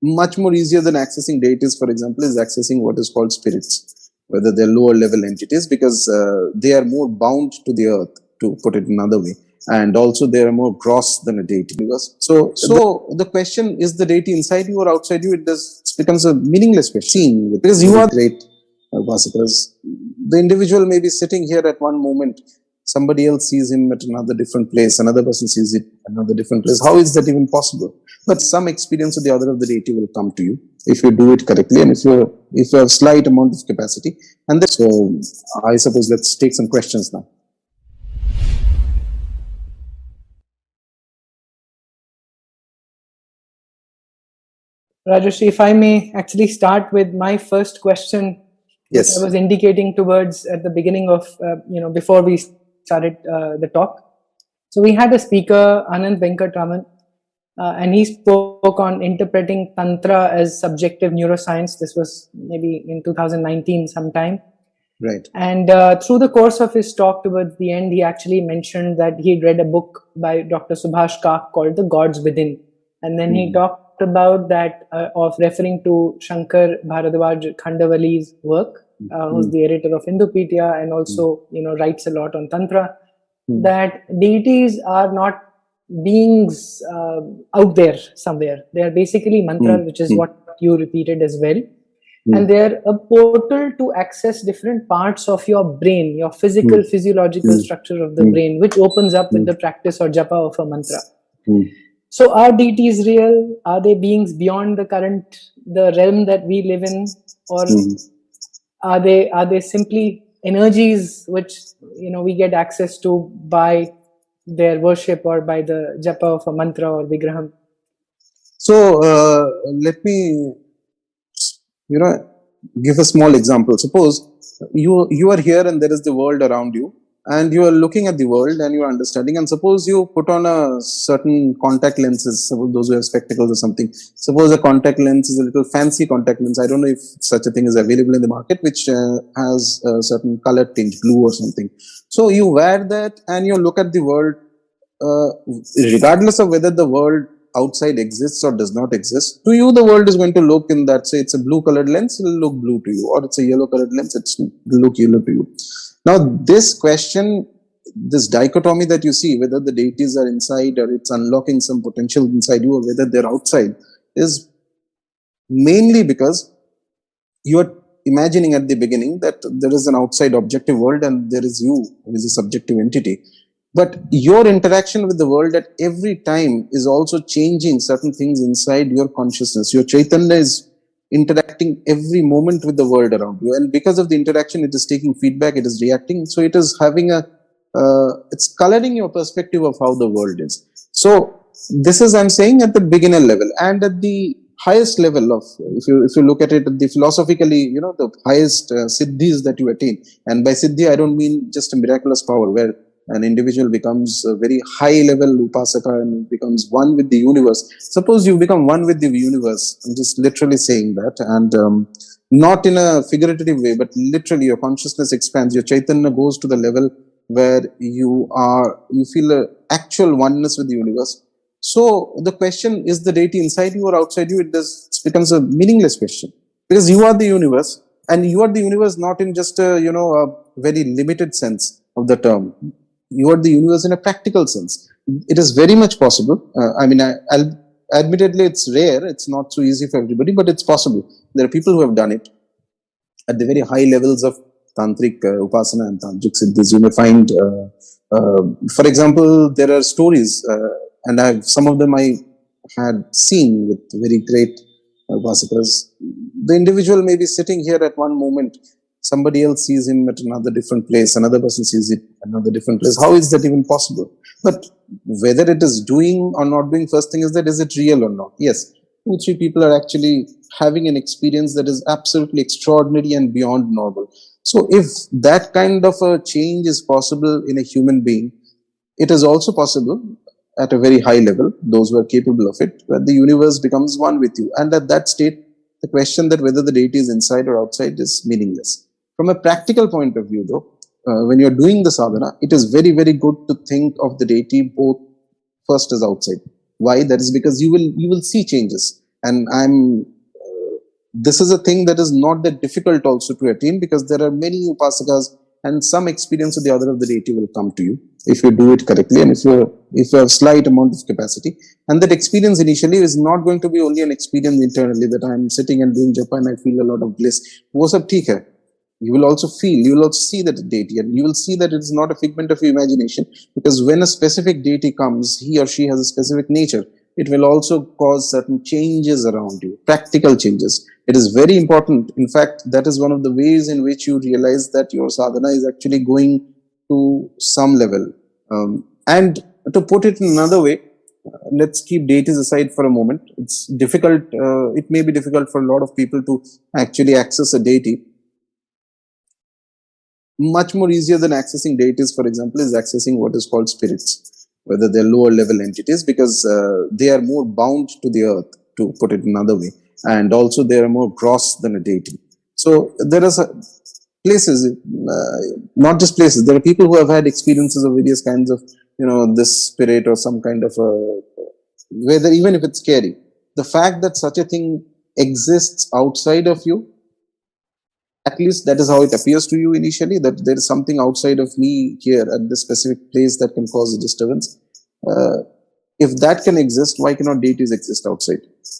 much more easier than accessing deities, for example, is accessing what is called spirits, whether they're lower level entities, because they are more bound to the earth, to put it another way. And also they are more gross than a deity. So the question is the deity inside you or outside you, it becomes a meaningless question. Because you are great Upasakas. The individual may be sitting here at one moment, somebody else sees him at another different place, another person sees it at another different place. How is that even possible? But some experience of the other of the deity will come to you if you do it correctly, and if you have slight amount of capacity. And so I suppose let's take some questions now. Rajarshi, if I may actually start with my first question, yes, which I was indicating towards at the beginning of, before we started the talk. So we had a speaker, Anand Venkatraman, and he spoke on interpreting Tantra as subjective neuroscience. This was maybe in 2019 sometime. Right. And through the course of his talk towards the end, he actually mentioned that he'd read a book by Dr. Subhash Kak called The Gods Within. And then he talked about that of referring to Shankar Bharadwaj Khandavali's work, who's the editor of Hindupedia and also writes a lot on Tantra, that deities are not beings out there somewhere. They are basically mantras, which is what you repeated as well. And they're a portal to access different parts of your brain, your physical, physiological structure of the brain, which opens up with the practice or japa of a mantra. So are deities real? Are they beings beyond the realm that we live in? Or are they simply energies which we get access to by their worship or by the japa of a mantra or vigraham? So let me give a small example. Suppose you are here and there is the world around you, and you are looking at the world and you are understanding, and suppose you put on a certain contact lenses, suppose those who have spectacles or something. Suppose a contact lens is a little fancy contact lens. I don't know if such a thing is available in the market, which has a certain color tinge, blue or something. So you wear that and you look at the world, regardless of whether the world outside exists or does not exist. To you, the world is going to look in that, say it's a blue colored lens, it will look blue to you, or it's a yellow colored lens, it will look yellow to you. Now, this question, this dichotomy that you see, whether the deities are inside or it's unlocking some potential inside you or whether they're outside, is mainly because you are imagining at the beginning that there is an outside objective world and there is you, who is a subjective entity. But your interaction with the world at every time is also changing certain things inside your consciousness. Your Chaitanya is interacting every moment with the world around you, and because of the interaction, it is taking feedback, it is reacting. So it is having it's coloring your perspective of how the world is. So this is, I'm saying, at the beginner level, and at the highest level of, if you look at it, the philosophically, the highest siddhis that you attain. And by siddhi, I don't mean just a miraculous power where an individual becomes a very high level upasaka and becomes one with the universe. Suppose you become one with the universe. I'm just literally saying that, and not in a figurative way, but literally your consciousness expands. Your Chaitanya goes to the level where you feel an actual oneness with the universe. So the question, is the deity inside you or outside you? It becomes a meaningless question, because you are the universe, and you are the universe not in just a very limited sense of the term. You are the universe in a practical sense. It is very much possible. Admittedly, it's rare. It's not so easy for everybody, but it's possible. There are people who have done it at the very high levels of tantric upasana and tantric siddhis. You may find, for example, there are stories, and some of them I had seen with very great upasakas. The individual may be sitting here at one moment, somebody else sees him at another different place, another person sees it at another different place. How is that even possible? But whether it is doing or not doing, first thing is that, is it real or not? Yes, 2-3 people are actually having an experience that is absolutely extraordinary and beyond normal. So if that kind of a change is possible in a human being, it is also possible at a very high level, those who are capable of it, where the universe becomes one with you. And at that state, the question that whether the deity is inside or outside is meaningless. From a practical point of view, though, when you're doing the sadhana, it is very, very good to think of the deity both first as outside. Why? That is because you will see changes. And this is a thing that is not that difficult also to attain, because there are many upasakas, and some experience of the other of the deity will come to you if you do it correctly, and if you have slight amount of capacity. And that experience initially is not going to be only an experience internally that I'm sitting and doing japa and I feel a lot of bliss. वो सब ठीक है. You will also feel, you will also see that deity, and you will see that it is not a figment of your imagination, because when a specific deity comes, he or she has a specific nature. It will also cause certain changes around you, practical changes. It is very important. In fact, that is one of the ways in which you realize that your sadhana is actually going to some level. And to put it in another way, let's keep deities aside for a moment. It's difficult, it may be difficult for a lot of people to actually access a deity. Much more easier than accessing deities, for example, is accessing what is called spirits, whether they're lower level entities, because they are more bound to the earth, to put it another way, and also they are more gross than a deity. So there are places, not just places, there are people who have had experiences of various kinds of, this spirit or some kind of whether, even if it's scary, the fact that such a thing exists outside of you, at least that is how it appears to you initially, that there is something outside of me here at this specific place that can cause a disturbance. If that can exist, why cannot deities exist outside?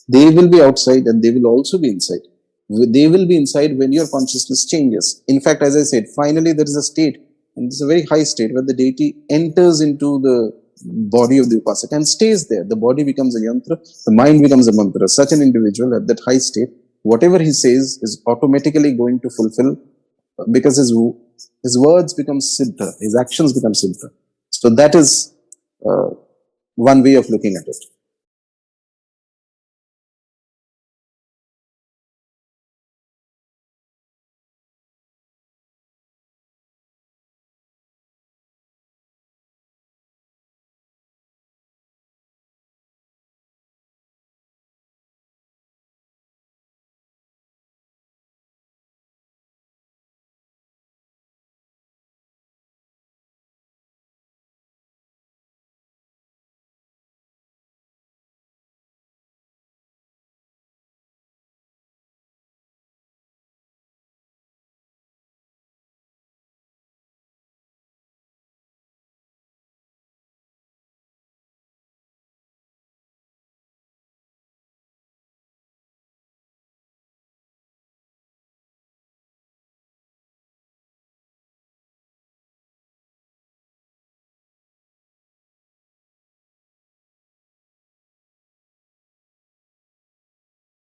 They will be outside and they will also be inside. They will be inside when your consciousness changes. In fact, as I said, finally there is a state, and it's a very high state, where the deity enters into the body of the upasaka and stays there. The body becomes a yantra, the mind becomes a mantra. Such an individual at that high state, whatever he says is automatically going to fulfill, because his words become siddha, his actions become siddha. So that is one way of looking at it.